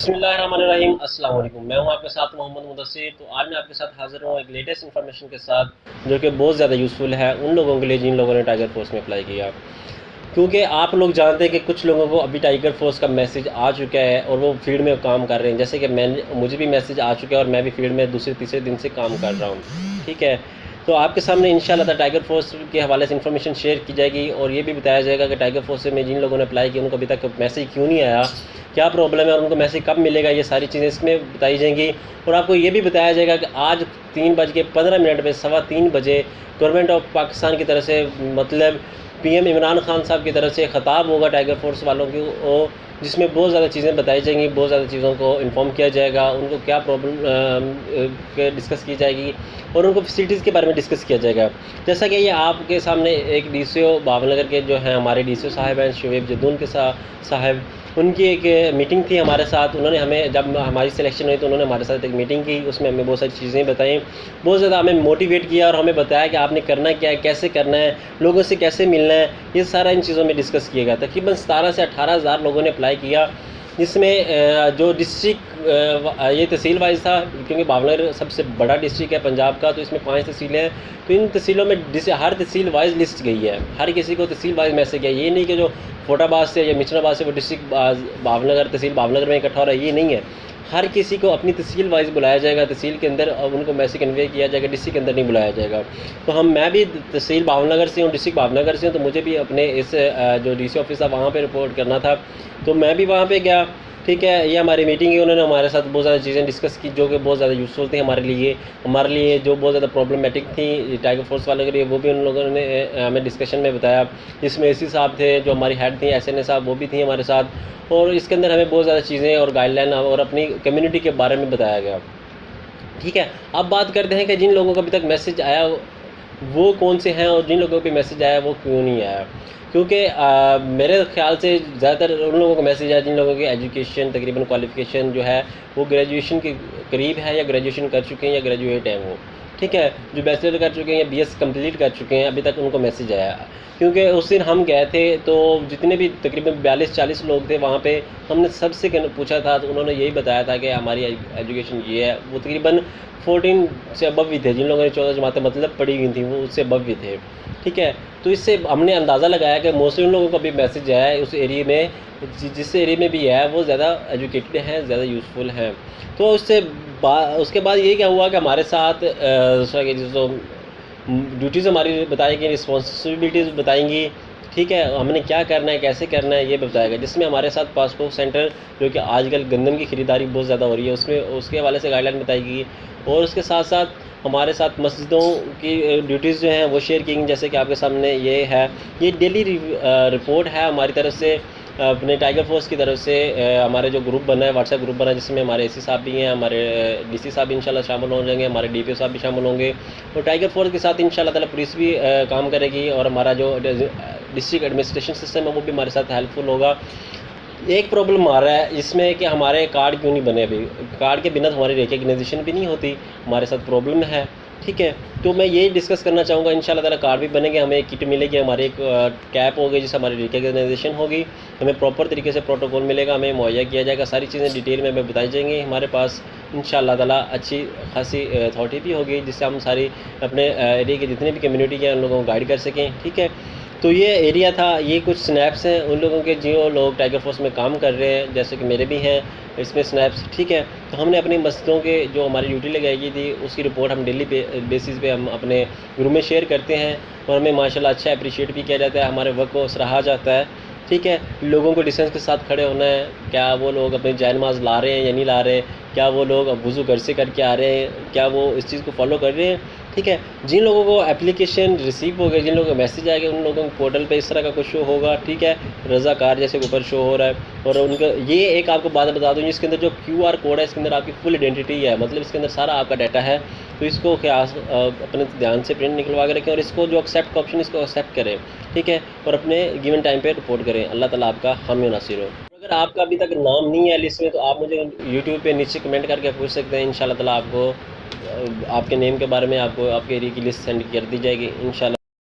बिस्मिल्लाहिर्रहमानिर्रहीम। अस्सलाम वालेकुम। मैं हूं आपके साथ मोहम्मद मुदस्सिर। तो आज मैं आपके साथ हाज़िर हूं एक लेटेस्ट इन्फॉर्मेशन के साथ जो कि बहुत ज़्यादा यूज़फुल है उन लोगों के लिए जिन लोगों ने टाइगर फोर्स में अप्लाई किया। क्योंकि आप लोग जानते हैं कि कुछ लोगों को अभी टाइगर फोर्स का मैसेज आ चुका है और वो फील्ड में काम कर रहे हैं। जैसे कि मुझे भी मैसेज आ चुका है और मैं भी फील्ड में दूसरे तीसरे दिन से काम कर रहा हूँ। ठीक है, तो आपके सामने इंशाल्लाह टाइगर फोर्स के हवाले से इन्फॉर्मेशन शेयर की जाएगी और ये भी बताया जाएगा कि टाइगर फोर्स में जिन लोगों ने अप्लाई किया उनको अभी तक मैसेज क्यों नहीं आया, क्या प्रॉब्लम है और उनको मैसेज कब मिलेगा, ये सारी चीज़ें इसमें बताई जाएंगी। और आपको ये भी बताया जाएगा कि आज 3:15 पे 3:15 बजे गवर्नमेंट ऑफ पाकिस्तान की तरफ से मतलब पीएम इमरान खान साहब की तरफ से ख़ताब होगा टाइगर फोर्स वालों की, जिसमें बहुत ज़्यादा चीज़ें बताई जाएंगी, बहुत ज़्यादा चीज़ों को इन्फॉर्म किया जाएगा, उनको क्या प्रॉब्लम डिस्कस की जाएगी और उनको फैसिलिटीज़ के बारे में डिस्कस किया जाएगा। जैसा कि ये आपके सामने एक डीसीओ भावनगर के जो हैं हमारे डीसीओ साहब हैं शुएब जदून के साहब, उनकी एक मीटिंग थी हमारे साथ। उन्होंने हमें जब हमारी सिलेक्शन हुई तो उन्होंने हमारे साथ एक मीटिंग की, उसमें हमें बहुत सारी चीज़ें बताई, बहुत ज़्यादा हमें मोटिवेट किया और हमें बताया कि आपने करना क्या है, कैसे करना है, लोगों से कैसे मिलना है, ये सारा इन चीज़ों में डिस्कस किया गया। तकरीबन 17 से 18 हज़ार लोगों ने अप्लाई किया, जिसमें जो डिस्ट्रिक्ट ये तहसील वाइज था, क्योंकि भावनगर सबसे बड़ा डिस्ट्रिक्ट है पंजाब का, तो इसमें 5 तहसीलें हैं। तो इन तहसीलों में हर तहसील वाइज लिस्ट गई है, हर किसी को तहसील वाइज मैसेज गया। ये नहीं कि जो फोटाबाद से या मिचनाबाद से वो डिस्ट्रिक्ट भावनगर तहसील भावनगर में इकट्ठा हो रहा है, ये नहीं है। हर किसी को अपनी तहसील वाइज बुलाया जाएगा, तहसील के अंदर उनको मैसेज कन्वे किया जाएगा, डिस्ट्रिक्ट के अंदर नहीं बुलाया जाएगा। तो मैं भी तहसील भावनगर से हूँ, डिस्ट्रिक्ट भावनगर से हूँ, तो मुझे भी अपने इस जो डीसी ऑफिस था वहाँ पे रिपोर्ट करना था, तो मैं भी वहाँ पे गया। ठीक है, ये हमारी मीटिंग है, उन्होंने हमारे साथ बहुत ज़्यादा चीज़ें डिस्कस की जो कि बहुत ज़्यादा यूज़फुल थी हमारे लिए जो बहुत ज़्यादा प्रॉब्लमेटिक थी टाइगर फोर्स वालों के लिए, वो भी उन लोगों ने हमें डिस्कशन में बताया। जिसमें एसी साहब थे, जो हमारी हेड थी SNA साहब, वो भी थी हमारे साथ। और इसके अंदर हमें बहुत ज़्यादा चीज़ें और गाइडलाइन और अपनी कम्युनिटी के बारे में बताया गया। ठीक है, अब बात करते हैं कि जिन लोगों को अभी तक मैसेज आया वो कौन से हैं और जिन लोगों को मैसेज आया वो क्यों नहीं आया। क्योंकि मेरे ख्याल से ज़्यादातर उन लोगों को मैसेज आया जिन लोगों की एजुकेशन तकरीबन क्वालिफ़िकेशन जो है वो ग्रेजुएशन के करीब है, या ग्रेजुएशन कर चुके हैं या ग्रेजुएट हैं वो। ठीक है, जो बैचलर कर चुके हैं या BS कंप्लीट कर चुके हैं, अभी तक उनको मैसेज आया। क्योंकि उस दिन हम गए थे तो जितने भी तकरीबन 42-40 लोग थे वहाँ पे, हमने सबसे पूछा था तो उन्होंने यही बताया था कि हमारी एजुकेशन ये है। वो तकरीबन 14 से अबव भी थे, जिन लोगों ने 14 जमातें मतलब पढ़ी हुई थी वो उससे अबव भी थे। ठीक है, तो इससे हमने अंदाज़ा लगाया कि मोस्टली उन लोगों को भी मैसेज आया है उस एरिया में, जिस एरिया में भी है वो ज़्यादा एजुकेटेड हैं, ज़्यादा यूज़फुल हैं। तो उसके बाद ये क्या हुआ कि हमारे साथ जो ड्यूटीज़ हमारी बताएंगी, रिस्पॉन्सिबिलिटीज़ बताएंगी। ठीक है, हमने क्या करना है, कैसे करना है, ये बताएगा। जिसमें हमारे साथ पासपोर्ट सेंटर जो कि आजकल गंदम की ख़रीदारी बहुत ज़्यादा हो रही है, उसमें उसके हवाले से गाइडलाइन बताएगी। और उसके साथ साथ हमारे साथ मस्जिदों की ड्यूटीज़ जो हैं वो शेयर की, जैसे कि आपके सामने ये है, ये डेली रिपोर्ट है हमारी तरफ से, अपने टाइगर फोर्स की तरफ से। हमारे जो ग्रुप बना है, व्हाट्सएप ग्रुप बना है, जिसमें हमारे AC साहब भी हैं, हमारे DC साहब भी इंशाल्लाह शामिल हो जाएंगे, हमारे DPO साहब भी शामिल होंगे। और टाइगर फोर्स के साथ इंशाल्लाह ताला पुलिस भी काम करेगी और हमारा जो डिस्ट्रिक्ट एडमिनिस्ट्रेशन सिस्टम है वो भी हमारे साथ हेल्पफुल होगा। एक प्रॉब्लम आ रहा है इसमें कि हमारे कार्ड क्यों नहीं बने अभी, कार्ड के बिना तो हमारी रिकग्नाइजेशन भी नहीं होती, हमारे साथ प्रॉब्लम है। ठीक है, तो मैं यही डिस्कस करना चाहूँगा। इंशाल्लाह ताला कार्ड भी बनेंगे, हमें एक किट मिलेगी, हमारे एक कैप होगी जिससे हमारी रिकग्नाइजेशन होगी, हमें प्रॉपर तरीके से प्रोटोकॉल मिलेगा, हमें मुहैया किया जाएगा, सारी चीज़ें डिटेल में हमें बताई जाएंगी। हमारे पास इंशाल्लाह ताला अच्छी खासी अथॉरिटी भी होगी जिससे हम सारी अपने एरिया की जितनी भी कम्युनिटी हैं उन लोगों को गाइड कर सकें। ठीक है, तो ये एरिया था, ये कुछ स्नैप्स हैं उन लोगों के जो लोग टाइगर फोर्स में काम कर रहे हैं, जैसे कि मेरे भी हैं इसमें स्नैप्स। ठीक है, तो हमने अपनी मस्जिदों के जो हमारी ड्यूटी लगाई गई थी उसकी रिपोर्ट हम डेली बेसिस पे हम अपने ग्रुप में शेयर करते हैं और हमें माशाल्लाह अच्छा अप्रिशिएट भी किया जाता है, हमारे वर्क को सराहा जाता है। ठीक है, लोगों को डिस्टेंस के साथ खड़े होना है, क्या वो लोग अपनी जान नमाज ला रहे हैं या नहीं ला रहे हैं, क्या वो लोग वज़ू घर से करके आ रहे हैं, क्या वो इस चीज़ को फॉलो कर रहे हैं। ठीक है, जिन लोगों को एप्लीकेशन रिसीव हो गए, जिन लोगों को मैसेज आएगा, उन लोगों को पोर्टल पे इस तरह का कुछ शो होगा। ठीक है, रज़ाकार जैसे ऊपर शो हो रहा है। और उनका ये एक आपको बात बता दूँ, इसके अंदर जो QR कोड है इसके अंदर आपकी फुल आइडेंटिटी है, मतलब इसके अंदर सारा आपका डाटा है। तो इसको अपने ध्यान से प्रिंट निकलवा के रखें और इसको जो एक्सेप्ट का ऑप्शन इसको एक्सेप्ट करें। ठीक है, और अपने गिवन टाइम पे रिपोर्ट करें। अल्लाह ताला आपका हामी नासिर हो। अगर आपका अभी तक नाम नहीं है लिस्ट में तो आप मुझे YouTube पे नीचे कमेंट करके पूछ सकते हैं। इंशाल्लाह ताला आपको आपके नेम के बारे में आपको आपके एरिया की लिस्ट सेंड कर दी जाएगी इंशाल्लाह।